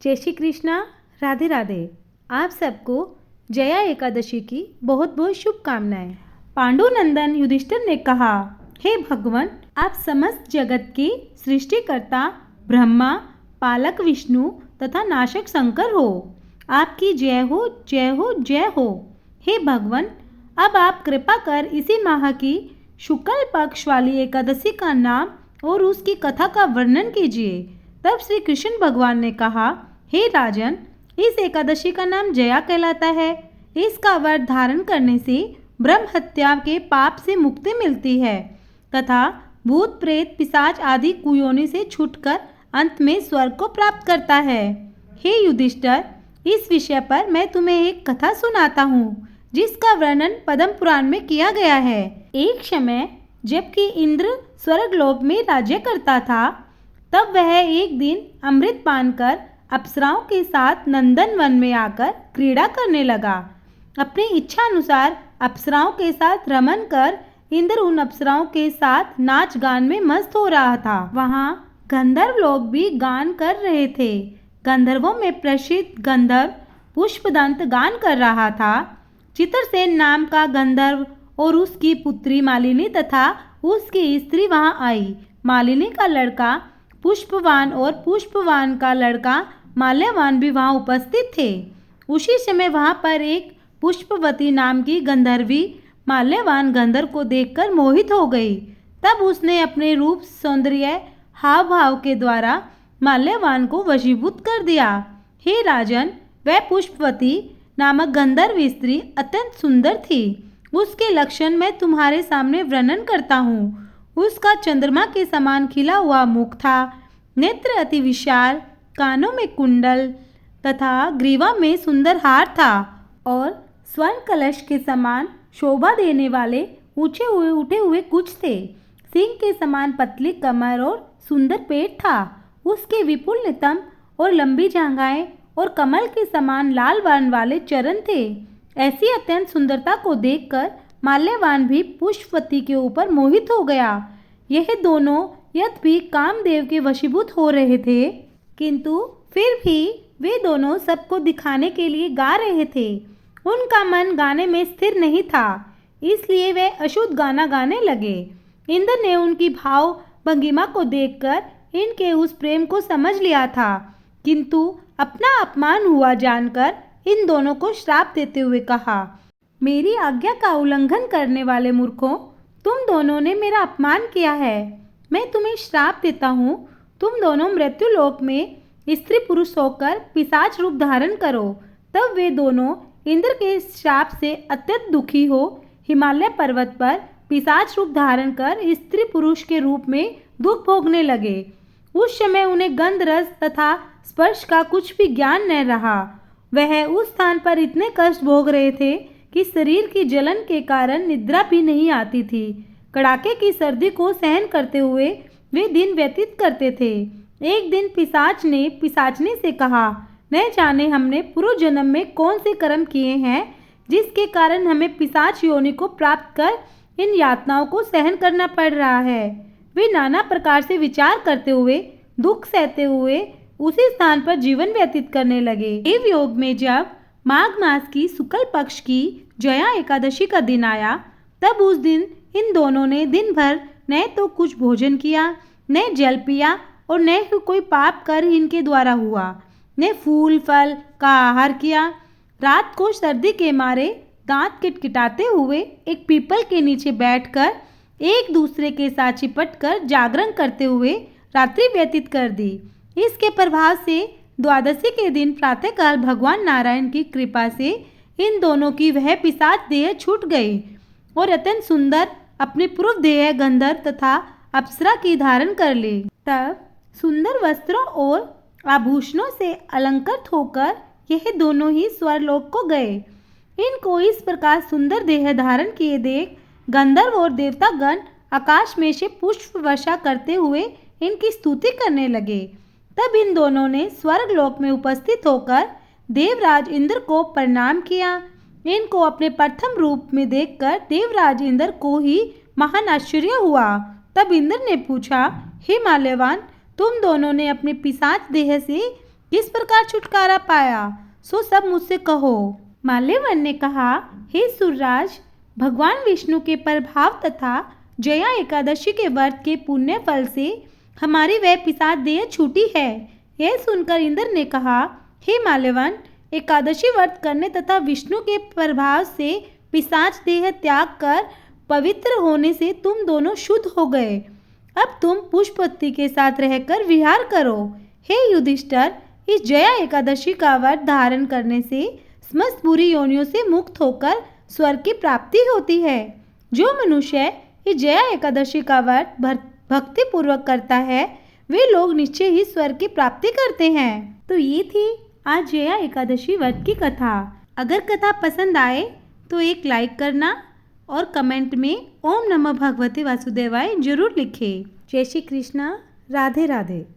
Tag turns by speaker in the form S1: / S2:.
S1: जय श्री कृष्णा। राधे राधे। आप सबको जया एकादशी की बहुत बहुत शुभकामनाएं। पांडुनंदन युधिष्ठिर ने कहा, हे भगवान, आप समस्त जगत के सृष्टिकर्ता ब्रह्मा, पालक विष्णु तथा नाशक शंकर हो। आपकी जय हो, जय हो, जय हो। हे भगवान, अब आप कृपा कर इसी माह की शुक्ल पक्ष वाली एकादशी का नाम और उसकी कथा का वर्णन कीजिए। तब श्री कृष्ण भगवान ने कहा, हे राजन, इस एकादशी का नाम जया कहलाता है। इसका व्रत धारण करने से ब्रह्म हत्या के पाप से मुक्ति मिलती है तथा भूत प्रेत पिशाच आदि कुयोनि से छूटकर अंत में स्वर्ग को प्राप्त करता है। हे युधिष्ठिर, इस विषय पर मैं तुम्हें एक कथा सुनाता हूँ जिसका वर्णन पद्म पुराण में किया गया है। एक समय जबकि इंद्र स्वर्गलोक में राज्य करता था, तब वह एक दिन अमृत पान कर अप्सराओं के साथ नंदन वन में आकर क्रीड़ा करने लगा। अपनी इच्छा अनुसार अप्सराओं के साथ रमन कर इंद्र उन अप्सराओं के साथ नाच गान में मस्त हो रहा था। वहाँ गंधर्व लोग भी गान कर रहे थे। गंधर्वों में प्रसिद्ध गंधर्व पुष्पदंत गान कर रहा था। चित्रसेन नाम का गंधर्व और उसकी पुत्री मालिनी तथा उसकी स्त्री वहाँ आई। मालिनी का लड़का पुष्पवान और पुष्पवान का लड़का माल्यवान भी वहाँ उपस्थित थे। उसी समय वहाँ पर एक पुष्पवती नाम की गंधर्वी माल्यवान गंधर्व को देखकर मोहित हो गई। तब उसने अपने रूप, सौंदर्य, हाव भाव के द्वारा माल्यवान को वशीभूत कर दिया। हे राजन, वह पुष्पवती नामक गंधर्व स्त्री अत्यंत सुंदर थी। उसके लक्षण मैं तुम्हारे सामने वर्णन करता हूँ। उसका चंद्रमा के समान खिला हुआ मुख था, नेत्र अति विशाल, कानों में कुंडल तथा ग्रीवा में सुंदर हार था और स्वर्ण कलश के समान शोभा देने वाले ऊंचे हुए उठे हुए कुछ थे। सिंह के समान पतली कमर और सुंदर पेट था। उसके विपुल नितंब और लंबी जांघाएं और कमल के समान लाल वर्ण वाले चरण थे। ऐसी अत्यंत सुंदरता को देखकर माल्यवान भी पुष्पवती के ऊपर मोहित हो गया। यह दोनों यद्यपि कामदेव के वशीभूत हो रहे थे, किंतु फिर भी वे दोनों सबको दिखाने के लिए गा रहे थे। उनका मन गाने में स्थिर नहीं था, इसलिए वे अशुद्ध गाना गाने लगे। इंद्र ने उनकी भाव भंगिमा को देखकर इनके उस प्रेम को समझ लिया था, किंतु अपना अपमान हुआ जानकर इन दोनों को श्राप देते हुए कहा, मेरी आज्ञा का उल्लंघन करने वाले मूर्खों, तुम दोनों ने मेरा अपमान किया है। मैं तुम्हें श्राप देता हूँ, तुम दोनों मृत्युलोक में स्त्री पुरुष होकर पिशाच रूप धारण करो। तब वे दोनों इंद्र के श्राप से अत्यंत दुखी हो हिमालय पर्वत पर पिशाच रूप धारण कर स्त्री पुरुष के रूप में दुख भोगने लगे। उस समय उन्हें गंध रस तथा स्पर्श का कुछ भी ज्ञान न रहा। वह उस स्थान पर इतने कष्ट भोग रहे थे कि शरीर की जलन के कारण निद्रा भी नहीं आती थी। कड़ाके की सर्दी को सहन करते हुए वे दिन व्यतीत करते थे। एक दिन पिशाच ने पिशाचनी से कहा, न जाने हमने पूर्व जन्म में कौन से कर्म किए हैं जिसके कारण हमें पिशाच योनि को प्राप्त कर इन यातनाओं को सहन करना पड़ रहा है। वे नाना प्रकार से विचार करते हुए दुख सहते हुए उसी स्थान पर जीवन व्यतीत करने लगे। देव योग में जब माघ मास की शुक्ल पक्ष की जया एकादशी का दिन आया, तब उस दिन इन दोनों ने दिन भर न तो कुछ भोजन किया, न जल पिया और न ही कोई पाप कर इनके द्वारा हुआ, न फूल फल का आहार किया। रात को सर्दी के मारे दांत किटकिटाते हुए एक पीपल के नीचे बैठकर एक दूसरे के साथ चिपटकर जागरण करते हुए रात्रि व्यतीत कर दी। इसके प्रभाव से द्वादशी के दिन प्रातःकाल भगवान नारायण की कृपा से इन दोनों की वह पिशाच देह छूट गई और अत्यंत सुंदर अपनी पूर्व देह गंधर्व तथा अप्सरा की धारण कर ली। तब सुंदर वस्त्रों और आभूषणों से अलंकृत होकर यह दोनों ही स्वर्लोक को गए। इनको इस प्रकार सुंदर देह धारण किए देख गंधर्व और देवतागण आकाश में से पुष्प वर्षा करते हुए इनकी स्तुति करने लगे। तब इन दोनों ने स्वर्गलोक में उपस्थित होकर देवराज इंद्र को प्रणाम किया। इनको अपने प्रथम रूप में देखकर देवराज इंद्र को ही महान आश्चर्य हुआ। तब इंद्र ने पूछा, हे माल्यवान, तुम दोनों ने अपने पिशाच देह से किस प्रकार छुटकारा पाया, सो सब मुझसे कहो। माल्यवन ने कहा, हे सुरराज, भगवान विष्णु के प्रभाव तथा जया एकादशी के व्रत के पुण्य फल से हमारी वह पिशाच देह छूटी है। यह सुनकर इंद्र ने कहा, हे माल्यवन, एकादशी व्रत करने तथा विष्णु के प्रभाव से पिशाच देह त्याग कर पवित्र होने से तुम दोनों शुद्ध हो गए। अब तुम पुष्पवती के साथ रहकर विहार करो। हे युधिष्ठिर, इस जया एकादशी का व्रत धारण करने से समस्त बुरी योनियों से मुक्त होकर स्वर्ग की प्राप्ति होती है। जो मनुष्य इस जया एकादशी का व्रत भक्ति पूर्वक करता है, वे लोग निश्चय ही स्वर्ग की प्राप्ति करते हैं। तो ये थी आज जया एकादशी व्रत की कथा। अगर कथा पसंद आए तो एक लाइक करना और कमेंट में ओम नमः भगवते वासुदेवाय जरूर लिखें। जय श्री कृष्णा। राधे राधे।